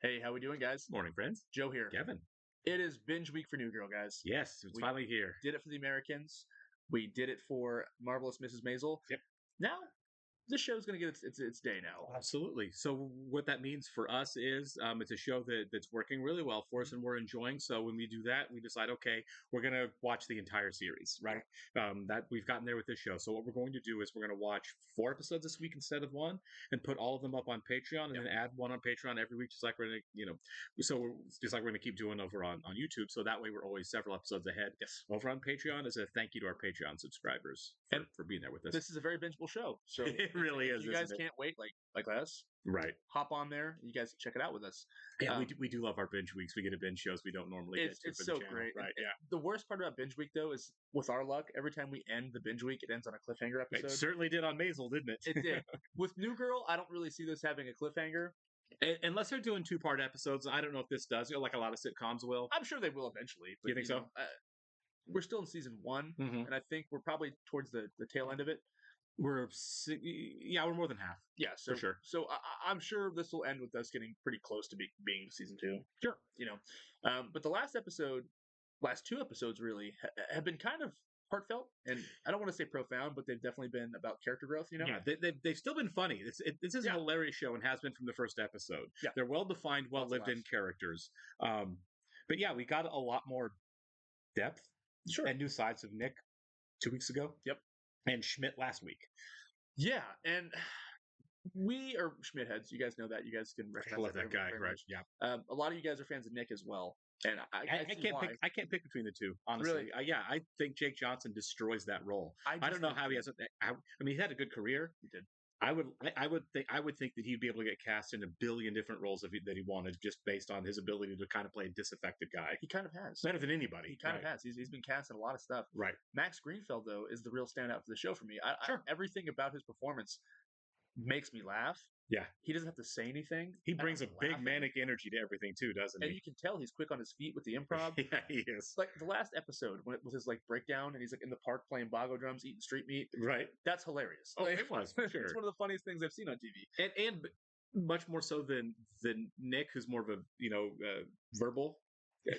Hey, how we doing, guys? Morning, friends. Joe here. Kevin. It is binge week for New Girl, guys. Yes, it's We finally here. did it for the Americans. We did it for Marvelous Mrs. Maisel. Yep. Now, this show's going to get its day now. Absolutely. So what that means for us is it's a show that's working really well for us and we're enjoying. So when we do that, we decide, okay, we're going to watch the entire series, right? That we've gotten there with this show. So what we're going to do is we're going to watch 4 episodes this week instead of 1 and put all of them up on Patreon and then add one on Patreon every week, just like we're going to, just like we're going to keep doing over on YouTube. So that way we're always several episodes ahead. Yes. Over on Patreon as a thank you to our Patreon subscribers for being there with us. This is a very bingeable show. So it really is. If you guys can't wait like us, right? Hop on there. You guys can check it out with us. Yeah, we do love our binge weeks. We get to binge shows we don't normally get to. It's so great, right? Yeah. The worst part about binge week though is, with our luck, every time we end the binge week, it ends on a cliffhanger episode. It certainly did on Maisel, didn't it? It did. With New Girl, I don't really see this having a cliffhanger. Unless they're doing 2-part episodes. I don't know if this does, like a lot of sitcoms will. I'm sure they will eventually. But, you think so? We're still in season 1, and I think we're probably towards the tail end of it. We're more than half. Yeah, so, for sure. So I'm sure this will end with us getting pretty close to being season 2. Sure. But the last 2 episodes really have been kind of heartfelt, and I don't want to say profound, but they've definitely been about character growth. Yeah, they've still been funny. This is a hilarious show and has been from the first episode. Yeah, they're well defined, well lived in characters. But yeah, we got a lot more depth, and new sides of Nick 2 weeks ago. Yep. And Schmidt last week. Yeah, and we are Schmidt heads. You guys know that. You guys can recognize I love that guy, right? Yeah. A lot of you guys are fans of Nick as well, and I can't pick between the two, honestly. Really? I think Jake Johnson destroys that role. I don't know how he has. I mean, he had a good career. He did. I would think that he'd be able to get cast in a billion different roles that he wanted, just based on his ability to kind of play a disaffected guy. He kind of has. Better than anybody. He kind of has. He's been cast in a lot of stuff. Right. Max Greenfield, though, is the real standout for the show for me. Everything about his performance makes me laugh. Yeah. He doesn't have to say anything. He brings a big manic energy to everything too, doesn't he? And you can tell he's quick on his feet with the improv. Yeah, he is. Like the last episode when it was his breakdown and he's in the park playing bongo drums, eating street meat. Right. That's hilarious. Oh, it was, for sure. It's one of the funniest things I've seen on TV. And much more so than Nick, who's more of a verbal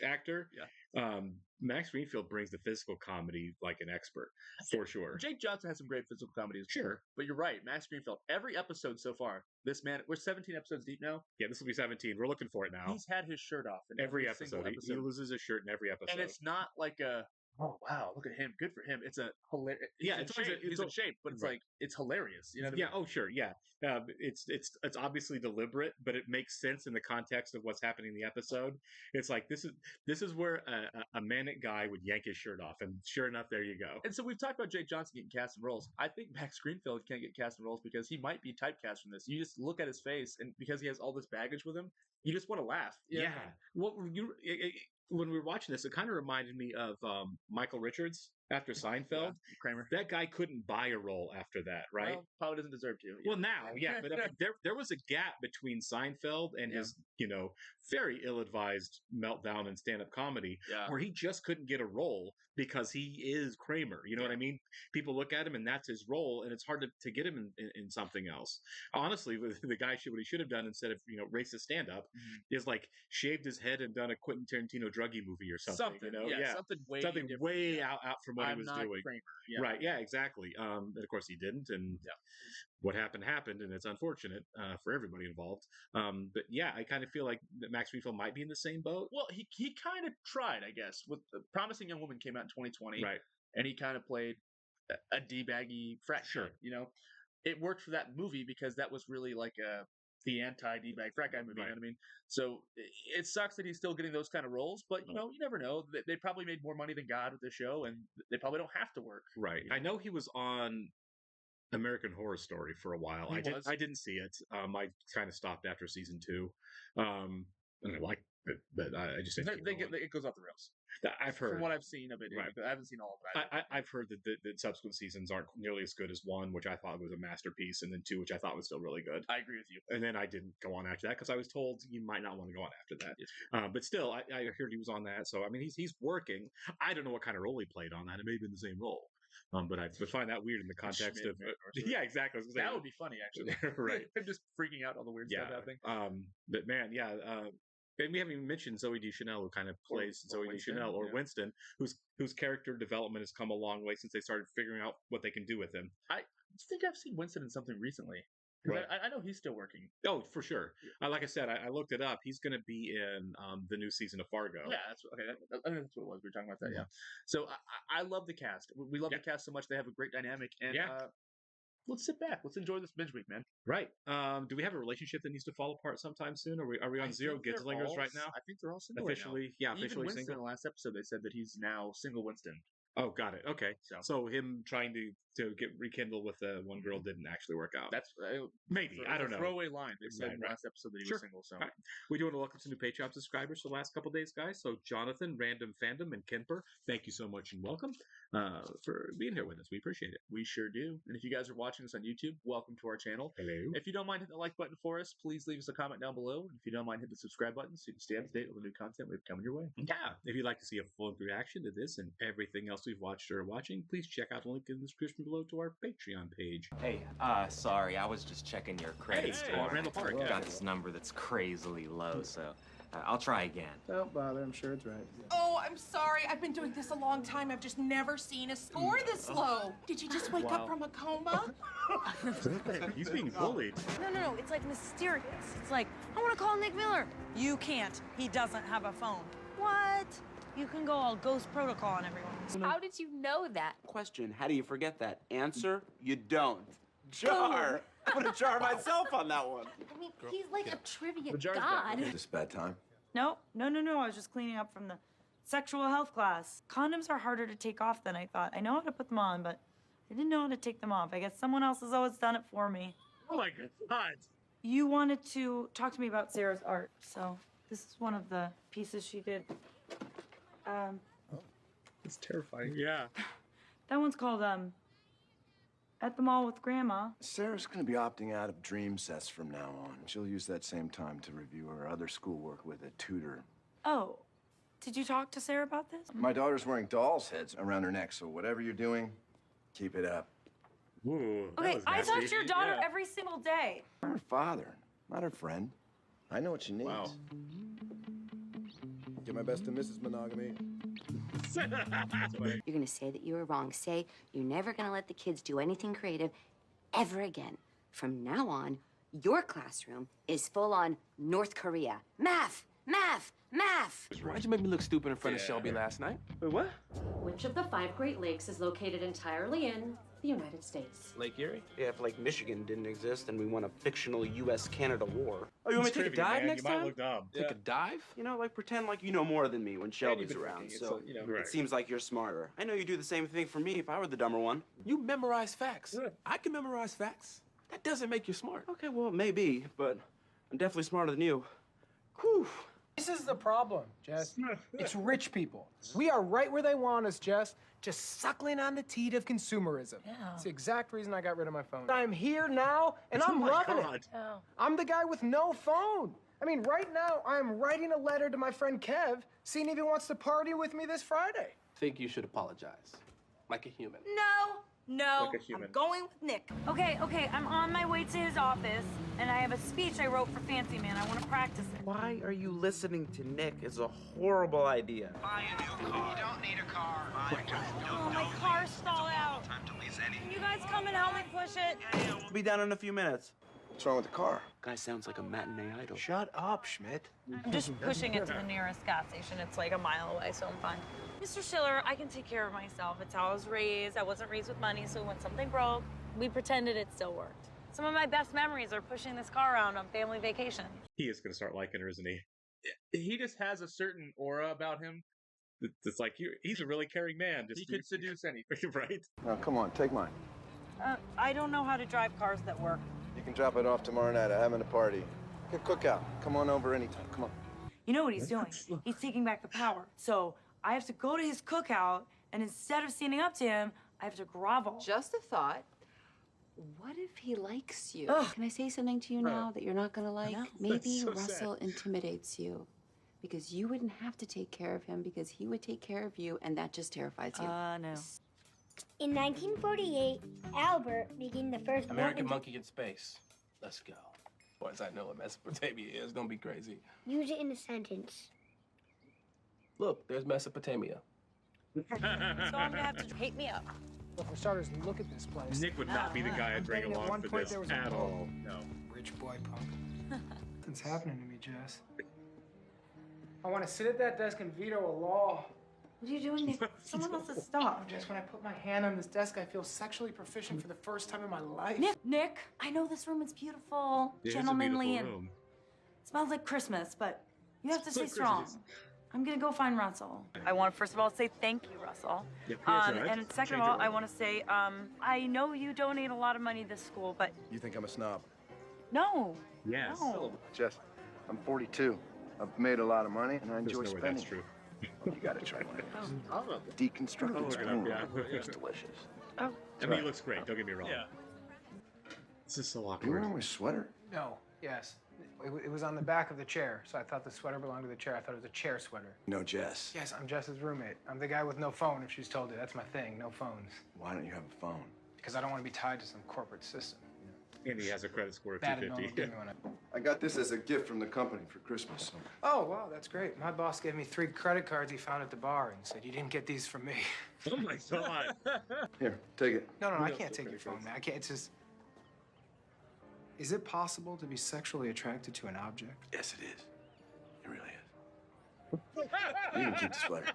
actor. Yeah. Max Greenfield brings the physical comedy like an expert, for sure. Jake Johnson has some great physical comedies. Sure. But you're right, Max Greenfield, every episode so far, this man, we're 17 episodes deep now. Yeah, this will be 17. We're looking for it now. He's had his shirt off in every episode. He loses his shirt in every episode. And it's not like oh wow, look at him, good for him. It's a hilarious. Yeah, he's in shape, but it's hilarious. You know what I mean? Yeah. Oh, sure. Yeah. It's obviously deliberate, but it makes sense in the context of what's happening in the episode. It's like this is where a manic guy would yank his shirt off, and sure enough, there you go. And so we've talked about Jake Johnson getting cast in roles. I think Max Greenfield can't get cast in roles because he might be typecast from this. You just look at his face, and because he has all this baggage with him, you just want to laugh. Yeah. Well, when we were watching this, it kind of reminded me of Michael Richards after Seinfeld. Yeah, Kramer. That guy couldn't buy a role after that, right? Well, probably doesn't deserve to. Yeah. Well, now, yeah, but there was a gap between Seinfeld and his, very ill-advised meltdown in stand-up comedy, where he just couldn't get a role because he is Kramer. You know what I mean? People look at him and that's his role, and it's hard to get him in something else. Honestly, the guy what he should have done instead of racist stand-up is shaved his head and done a Quentin Tarantino druggy movie or something. Something way out from what he was doing. Kramer. Yeah. Right? Yeah, exactly. And of course he didn't, and what happened, and it's unfortunate for everybody involved. But yeah, I kind of feel like that Max Greenfield might be in the same boat. Well, he kind of tried, I guess. With Promising Young Woman came out in 2020, right? And he kind of played a d-baggy frat kid. It worked for that movie because that was really the anti-d-bag frat guy movie. Right. You know what I mean? So it sucks that he's still getting those kind of roles, but you never know. They probably made more money than God with the show, and they probably don't have to work. Right. I know he was on American Horror Story for a while. I didn't see it. I kind of stopped after season 2. And I liked it, but I just didn't. It goes off the rails. I've heard from what I've seen of it. Right. I haven't seen all of it. I've heard that subsequent seasons aren't nearly as good as 1, which I thought was a masterpiece, and then 2, which I thought was still really good. I agree with you. And then I didn't go on after that because I was told you might not want to go on after that. But still, I heard he was on that. So I mean, he's working. I don't know what kind of role he played on that. It may have been the same role. But I would find that weird in the context of yeah, exactly. That would be funny, actually. Right. Him just freaking out all the weird stuff happening. But man, and we haven't even mentioned Zoe Deschanel, who kind of plays Zoe Deschanel, or Winston, whose character development has come a long way since they started figuring out what they can do with him. I think I've seen Winston in something recently. Right. I know he's still working. Oh, for sure. Like I said, I looked it up. He's going to be in the new season of Fargo. Yeah, that's okay. I think that's what it was. We were talking about that. Yeah. So I love the cast. We love the cast so much. They have a great dynamic. And let's sit back. Let's enjoy this binge week, man. Right. Do we have a relationship that needs to fall apart sometime soon? Are we on zero Gidslingers right now? I think they're all single officially. Right now. Yeah, Even officially Winston, single. In the last episode, they said that he's now single Winston. Oh, got it. Okay. So him trying to get rekindle with the one girl didn't actually work out. That's maybe. I don't know. Throwaway line. They said in the last episode that he was single. So we do want to welcome some new Patreon subscribers for the last couple days, guys. So Jonathan, Random Fandom, and Kemper, thank you so much and welcome for being here with us. We appreciate it. We sure do. And if you guys are watching us on YouTube, welcome to our channel. Hello. If you don't mind hitting the like button for us, please leave us a comment down below. And if you don't mind, hit the subscribe button so you can stay up to date with the new content we've coming your way. Yeah. If you'd like to see a full reaction to this and everything else we've watched or are watching, please check out the link in the description below to our Patreon page. Hey, sorry, I was just checking your credit score. Randall Park. Got this number that's crazily low, so I'll try again. Don't bother, I'm sure it's right. Oh, I'm sorry. I've been doing this a long time. I've just never seen a score this low. Did you just wake up from a coma? He's being bullied. No. It's like mysterious. It's like, I want to call Nick Miller. You can't. He doesn't have a phone. What? You can go all ghost protocol on everyone. How did you know that? Question, how do you forget that? Answer, you don't. Jar! I'm gonna jar myself on that one. I mean, he's like a trivia jar's god. Is this bad time? No. I was just cleaning up from the sexual health class. Condoms are harder to take off than I thought. I know how to put them on, but I didn't know how to take them off. I guess someone else has always done it for me. Oh my God. You wanted to talk to me about Sarah's art, so this is one of the pieces she did. It's terrifying. Yeah. That one's called, At the Mall with Grandma. Sarah's gonna be opting out of dream sets from now on. She'll use that same time to review her other schoolwork with a tutor. Oh, did you talk to Sarah about this? My daughter's wearing doll's heads around her neck, so whatever you're doing, keep it up. Ooh, Okay, I touch your daughter every single day. I'm her father, not her friend. I know what she needs. Wow. Give my best to Mrs. Monogamy. You're gonna say that you were wrong. Say you're never gonna let the kids do anything creative ever again. From now on, your classroom is full on North Korea. Math! Math! Math! Why'd you make me look stupid in front of Shelby last night? Wait, what? Which of the 5 Great Lakes is located entirely in the United States? Lake Erie? Yeah, if Lake Michigan didn't exist and we won a fictional U.S.-Canada war. Oh, you want me to take a dive next time? You might look dumb. Take a dive? You know, like pretend like you know more than me when Shelby's around, so it seems like you're smarter. I know you do the same thing for me if I were the dumber one. You memorize facts. I can memorize facts. That doesn't make you smart. Okay, well, maybe, but I'm definitely smarter than you. Whew. This is the problem, Jess. It's rich people. We are right where they want us, Jess, just suckling on the teat of consumerism. Yeah. It's the exact reason I got rid of my phone. I'm here now, and I'm loving it. Oh. I'm the guy with no phone. I mean, right now, I'm writing a letter to my friend Kev, seeing if he wants to party with me this Friday. Think you should apologize. Like a human. No, I'm going with Nick. Okay, I'm on my way to his office, and I have a speech I wrote for Fancy Man. I want to practice it. Why are you listening to Nick? It's a horrible idea. Buy a new car. You don't need a car. Oh, my car's stalled out. Can you guys come and help me push it? We'll be down in a few minutes. What's wrong with the car? Guy sounds like a matinee idol. Shut up, Schmidt. I'm just pushing it to the nearest gas station. It's like a mile away, so I'm fine. Mr. Schiller, I can take care of myself. It's how I was raised. I wasn't raised with money, so when something broke, we pretended it still worked. Some of my best memories are pushing this car around on family vacation. He is going to start liking her, isn't he? He just has a certain aura about him. It's like he's a really caring man. He could seduce anything. Right? Now, come on, take mine. I don't know how to drive cars that work. You can drop it off tomorrow night. I'm having a party. Good cookout. Come on over anytime. Come on. You know what he's doing? He's taking back the power. So I have to go to his cookout, and instead of standing up to him, I have to grovel. Just a thought. What if he likes you? Can I say something to you now that you're not gonna like? No. Maybe Russell intimidates you because you wouldn't have to take care of him because he would take care of you, and that just terrifies you. No. In 1948, Albert began the first American Monkey in Space. Let's go. Boys, I know what Mesopotamia is. It's gonna be crazy. Use it in a sentence. Look, there's Mesopotamia. So I'm gonna have to hate me up. Well, for starters, look at this place. Nick would not be the guy I'd bring At along one for point, this there was at all. No. Rich boy punk. What's happening to me, Jess? I want to sit at that desk and veto a law. What are you doing there? Someone else's stuff. Just when I put my hand on this desk, I feel sexually proficient for the first time in my life. Nick, I know this room is beautiful, It is a gentlemanly, beautiful and room. smells like Christmas, but you have to stay Like strong. Christmas. I'm gonna go find Russell. I want to first of all say thank you, Russell. Yep, yes, all right. And second of all, I want to say I know you donate a lot of money to this school, but You think I'm a snob? no. Yes. No. Jess, I'm 42. I've made a lot of money, and I enjoy There's no way spending. that's true. You gotta try one of those. Deconstructed Oh, look it up, spoon. yeah. It's delicious. Oh. I mean, he looks great. Don't get me wrong. Yeah. This is so You awkward. wearing my sweater? No, yes. It was on the back of the chair, so I thought the sweater belonged to the chair. I thought it was a chair sweater. No, Jess. Yes, I'm Jess's roommate. I'm the guy with no phone, if she's told you. That's my thing, no phones. Why don't you have a phone? Because I don't want to be tied to some corporate system. And he has a credit score of Bad and no one 250. will give me one. I got this as a gift from the company for Christmas. Oh, wow, that's great. My boss gave me 3 credit cards he found at the bar and said, you didn't get these from me. Oh my god. Here, take it. No, I can't take your phone, man. I can't, it's just... Is it possible to be sexually attracted to an object? Yes, it is. It really is. You can keep the sweater.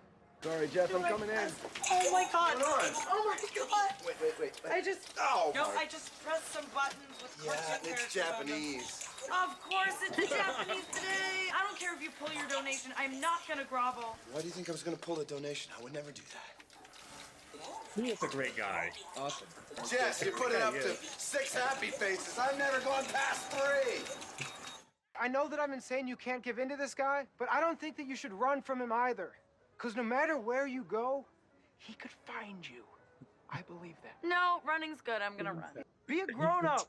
Sorry, Jess, I'm coming in. Oh my God. What's going on? Oh my God. Wait. I just. Oh, No, my- I just pressed some buttons with Yeah, cartoon it's characters on them. Japanese. Of course, it's Japanese today. I don't care if you pull your donation. I'm not gonna grovel. Why do you think I was gonna pull the donation? I would never do that. He is a great guy. Awesome. Jess, you put it up to 6 happy faces. I've never gone past 3. I know that I'm insane you can't give in to this guy, but I don't think that you should run from him either. Because no matter where you go, he could find you. I believe that. No, running's good. I'm gonna run. Be a grown-up.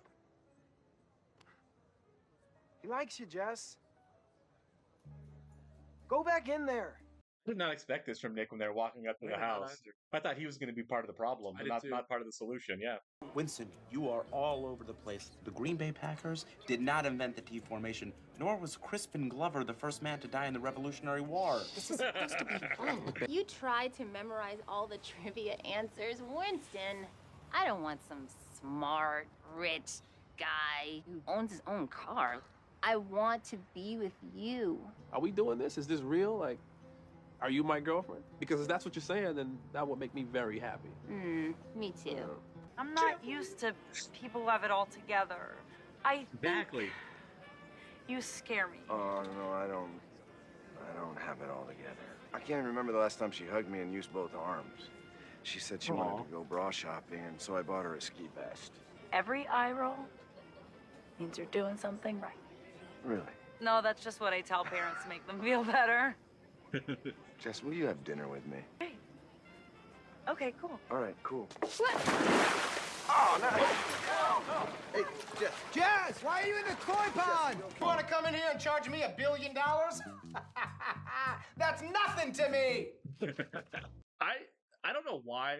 He likes you, Jess. Go back in there. I did not expect this from Nick when they were walking up to the house. I thought he was going to be part of the problem, but not part of the solution, yeah. Winston, you are all over the place. The Green Bay Packers did not invent the T formation, nor was Crispin Glover the first man to die in the Revolutionary War. This is supposed to be fun. You tried to memorize all the trivia answers. Winston, I don't want some smart, rich guy who owns his own car. I want to be with you. Are we doing this? Is this real? Like, are you my girlfriend? Because if that's what you're saying, then that would make me very happy. Me too. I'm not used to people who have it all together. Exactly. You scare me. Oh, no, I don't have it all together. I can't even remember the last time she hugged me and used both arms. She said she wanted to go bra shopping, and so I bought her a ski vest. Every eye roll means you're doing something right. Really? No, that's just what I tell parents to make them feel better. Jess, will you have dinner with me? Okay, cool. All right, cool. Oh, no. Hey, Jess. Jess, why are you in the koi pond? You want to come in here and charge me $1 billion? That's nothing to me. I don't know why,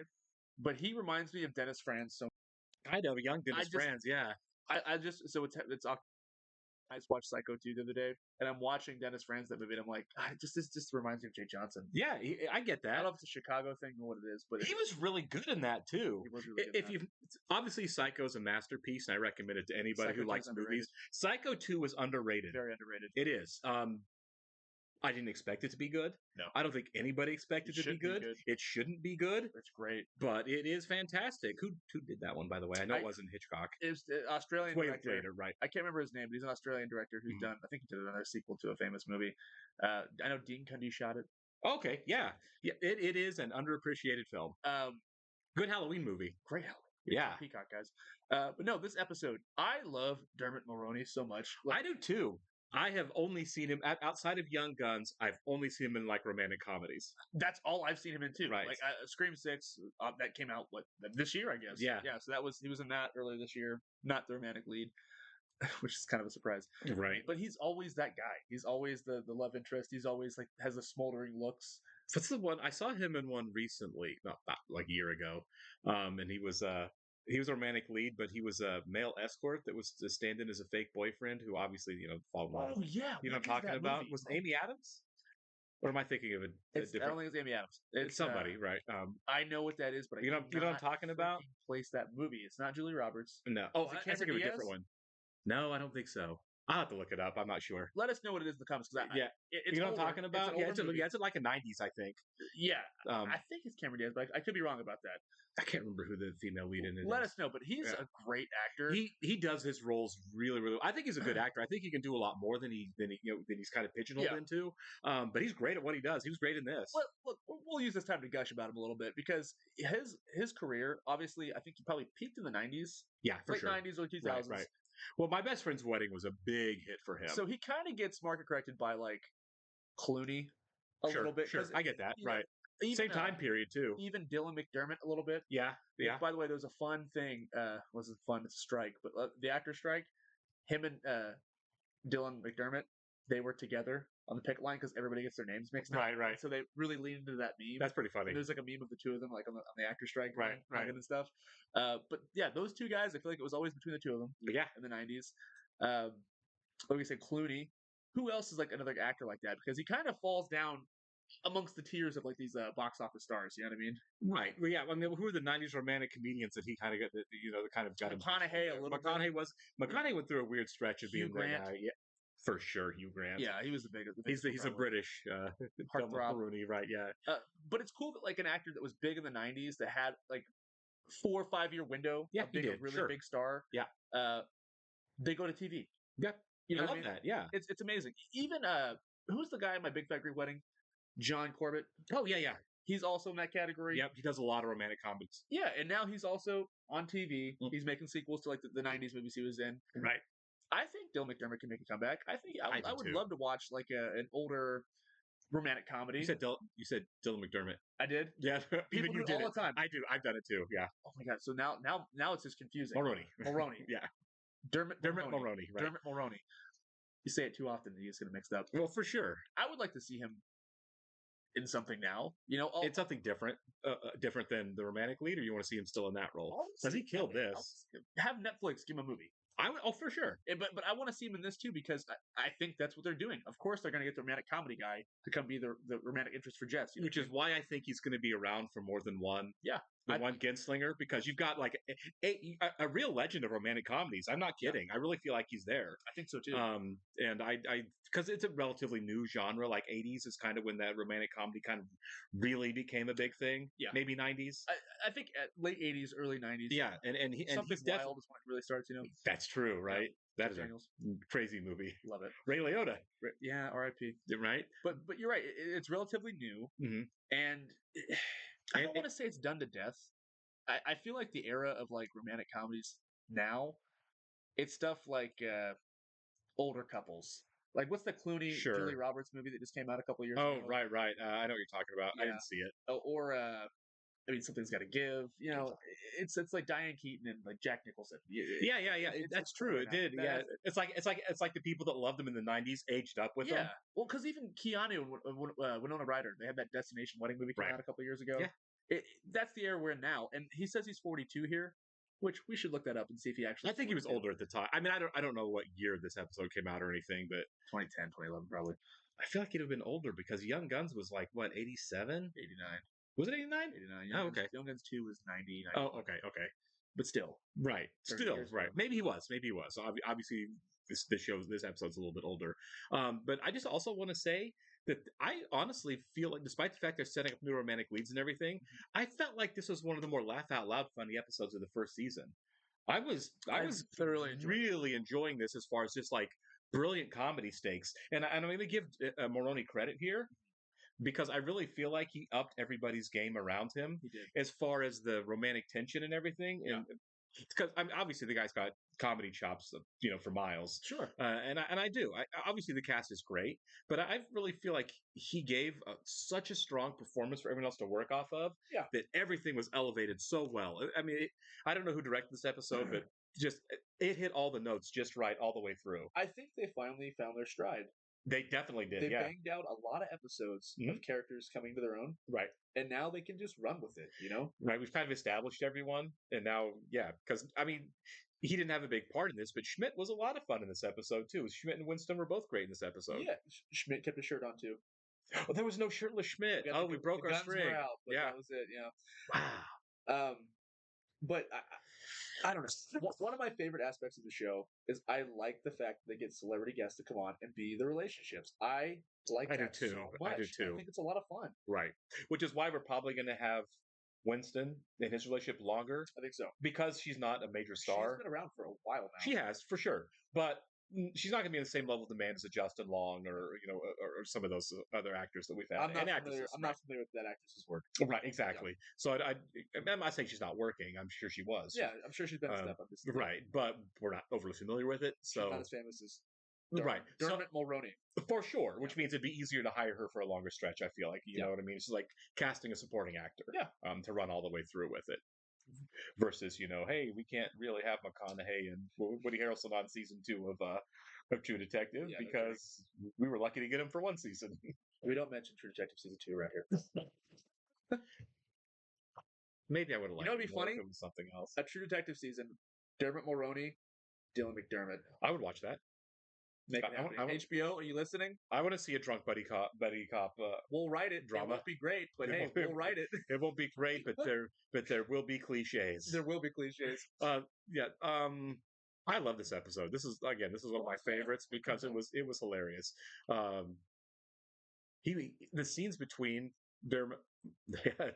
but he reminds me of Dennis Franz so. I know, young Dennis Franz, yeah. I just so it's I just watched Psycho 2 the other day, and I'm watching Dennis Franz that movie, and I'm like, this just reminds me of Jay Johnson. Yeah, I get that. I don't know if it's a Chicago thing or what it is, but he was really good in that too. He was really good. If you obviously Psycho's a masterpiece, and I recommend it to anybody Psycho who likes 2's movies. Psycho 2 was underrated. Very underrated. It is. I didn't expect it to be good. No. I don't think anybody expected it to be good. It shouldn't be good. It's great. But it is fantastic. Who did that one, by the way? I know it wasn't Hitchcock. It was the Australian Way director. later, right. I can't remember his name, but he's an Australian director who's done, I think he did another sequel to a famous movie. I know Dean Cundey shot it. Okay, yeah. It is an underappreciated film. Good Halloween movie. Great Halloween. Yeah. Peacock, guys. But no, this episode, I love Dermot Mulroney so much. I do too. I have only seen him outside of Young Guns. I've only seen him in like romantic comedies. That's all I've seen him in too. Right. Like Scream 6 that came out this year, I guess. Yeah. So he was in that earlier this year, not the romantic lead, which is kind of a surprise. Right. But he's always that guy. He's always the love interest. He's always like has the smoldering looks. What's the one I saw him in one recently? Not like a year ago, and he was a romantic lead, but he was a male escort that was to stand in as a fake boyfriend who obviously fall in love. Oh yeah, You know what what I'm is talking that about? movie? Was it Amy Adams? Or am I thinking of a I don't different? think it's Amy Adams. It's somebody, right? I know what that is, but I you know what I'm cannot talking about? freaking place that movie. It's not Julie Roberts. No. Oh, Is it I Cameron think of a Diaz? different one. No, I don't think so. I'll have to look it up. I'm not sure. Let us know what it is in the comments. Yeah, it's you know what older. I'm talking about? It's an older movie. It's in like a '90s, I think. Yeah, I think it's Cameron Diaz, but I could be wrong about that. I can't remember who the female lead in it Let is. us know, but he's a great actor. He does his roles really, really. I think he's a good actor. I think he can do a lot more than he's kind of pigeonholed into. But he's great at what he does. He was great in this. Look, we'll use this time to gush about him a little bit because his career, obviously, I think he probably peaked in the '90s. Yeah, for late sure. '90s, early 2000s. Right. Well, My Best Friend's Wedding was a big hit for him. So he kind of gets market corrected by like Clooney a little bit. Sure, I get that. Right. Same time period too. Even Dylan McDermott a little bit. Yeah. By the way, there was a fun thing. Wasn't fun. It's a strike, but the actor strike. Him and Dylan McDermott, they were together on the picket line because everybody gets their names mixed up. Right. So they really leaned into that meme. That's pretty funny. And there's like a meme of the two of them, like on the actor strike, right, and stuff. But yeah, those two guys, I feel like it was always between the two of them. Yeah, in the '90s. Like we said, Clooney. Who else is like another actor like that? Because he kind of falls down amongst the tiers of like these box office stars. You know what I mean? Right. Well, yeah. I mean, who are the '90s romantic comedians that he kind of got? That kind of got him. McConaughey a little. McConaughey went through a weird stretch of being Grant. that guy. Yeah, for sure, Hugh Grant. Yeah, he was the biggest. He's a British heartthrob. Rooney, right? Yeah. But it's cool that like an actor that was big in the '90s that had like 4 or 5 year window. Yeah, a really big star. Yeah. They go to TV. Yeah. You know I love that. Yeah. It's amazing. Even who's the guy in My Big Fat Greek Wedding? John Corbett. Oh yeah. He's also in that category. Yep, he does a lot of romantic comedies. Yeah, and now he's also on TV. He's making sequels to like the '90s movies he was in. Right. I think Dylan McDermott can make a comeback. I think I would too. love to watch like an older romantic comedy. You said Dylan McDermott. I did. Yeah, People do it all the time. I do. I've done it too. Yeah. Oh my god. So now it's just confusing. Mulroney. Yeah. Dermot Mulroney. Right. Dermot Mulroney. You say it too often, you just get it mixed up. Well, for sure. I would like to see him in something now. You know, it's something different, different than the romantic lead, or you want to see him still in that role? Because he killed this. Have Netflix give him a movie. For sure. But I want to see him in this too because I think that's what they're doing. Of course, they're going to get the romantic comedy guy to come be the romantic interest for Jess. Which is why I think he's going to be around for more than one. Yeah. One Genslinger, because you've got like a real legend of romantic comedies. I'm not kidding. I really feel like he's there. I think so too. And I because it's a relatively new genre. Like '80s is kind of when that romantic comedy kind of really became a big thing. Yeah, maybe '90s. I think at late '80s, early '90s. Yeah, and Something Wild is when it really starts. You know, that's true, right? Yeah. That is a crazy movie. Love it. Ray Liotta. Yeah, R.I.P. Right. But you're right. It's relatively new, and I don't want to say it's done to death. I feel like the era of like romantic comedies now, it's stuff like older couples. Like what's the Clooney Julie Roberts movie that just came out a couple years ago? Oh, right. I know what you're talking about. Yeah. I didn't see it. Or I mean, Something's Got to Give. You know, it's like Diane Keaton and like Jack Nicholson. Yeah. That's true. It did. Yeah, it's like the people that loved them in the '90s aged up with them. Yeah. Well, because even Keanu and Winona Ryder, they had that Destination Wedding movie come out a couple years ago. Yeah. That's the era we're in now, and he says he's 42 here, which we should look that up and see if he actually. I think he was older at the time. I mean, I don't know what year this episode came out or anything, but 2010, 2011 probably. I feel like he'd have been older because Young Guns was like what 87, 89. Was it 89? 89. Oh, okay. Young Guns 2 was 90. Oh, okay. But still, right. Still, right. Maybe he was. So obviously, this episode's a little bit older. But I just also want to say that I honestly feel like, despite the fact they're setting up new romantic leads and everything, I felt like this was one of the more laugh out loud funny episodes of the first season. I was thoroughly really enjoying this as far as just like brilliant comedy stakes, and I'm going to give Mulroney credit here because I really feel like he upped everybody's game around him as far as the romantic tension and everything. Yeah. And because obviously the guy's got comedy chops, for miles. Sure. And I do. Obviously the cast is great, but I really feel like he gave such a strong performance for everyone else to work off of. Yeah. That everything was elevated so well. I mean, I don't know who directed this episode, but just it hit all the notes just right all the way through. I think they finally found their stride. They definitely did. They Yeah. banged out a lot of episodes of characters coming to their own, Right. and now they can just run with it. You know, right. We've kind of established everyone, and now, yeah, because I mean, he didn't have a big part in this, but Schmidt was a lot of fun in this episode too. Schmidt and Winston were both great in this episode. Yeah, Schmidt kept his shirt on too. Oh, there was no shirtless Schmidt. We broke our string. Yeah, that was it. Yeah. Wow. But I don't know. One of my favorite aspects of the show is I like the fact that they get celebrity guests to come on and be the relationships. I like that do too. so much. I do too. I think it's a lot of fun. Right. Which is why we're probably going to have Winston and his relationship longer. I think so. Because she's not a major star. She's been around for a while now. She has, for sure. But she's not going to be on the same level of demand as a Justin Long or or some of those other actors that we've had. I'm not familiar with that actress's work. Right, exactly. Yeah. So I'm not saying she's not working. I'm sure she was. Yeah, I'm sure she's been a step up. Right, but we're not overly familiar with it. So she's not as famous as Dermot Mulroney. For sure, which means it'd be easier to hire her for a longer stretch, I feel like. You know what I mean? It's like casting a supporting actor to run all the way through with it. Versus, hey, we can't really have McConaughey and Woody Harrelson on season 2 of True Detective because we were lucky to get him for 1 season. We don't mention True Detective season 2 around here. Maybe I would have liked it'd be funny? If it was something else. A True Detective season, Dermot Mulroney, Dylan McDermott. I would watch that. HBO, are you listening? I want to see a drunk buddy cop. We'll write it. Drama. It won't be great, but hey, we'll write it. It won't be great, but there will be cliches. There will be cliches. I love this episode. This is one of my favorites because it was hilarious. The scenes between Dermot.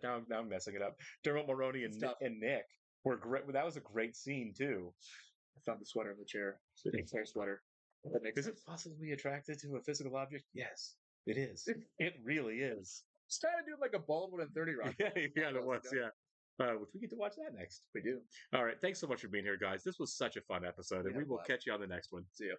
Now I'm messing it up. Dermot Mulroney and Nick were great. That was a great scene too. I found the sweater in the chair. Nick's hair sweater. Is it possibly attracted to a physical object? Yes, it is. It really is. It's kind of doing like a Baldwin and 30 Rock. Yeah, it was. Yeah. We get to watch that next. We do. All right. Thanks so much for being here, guys. This was such a fun episode, and we will catch you on the next one. See ya.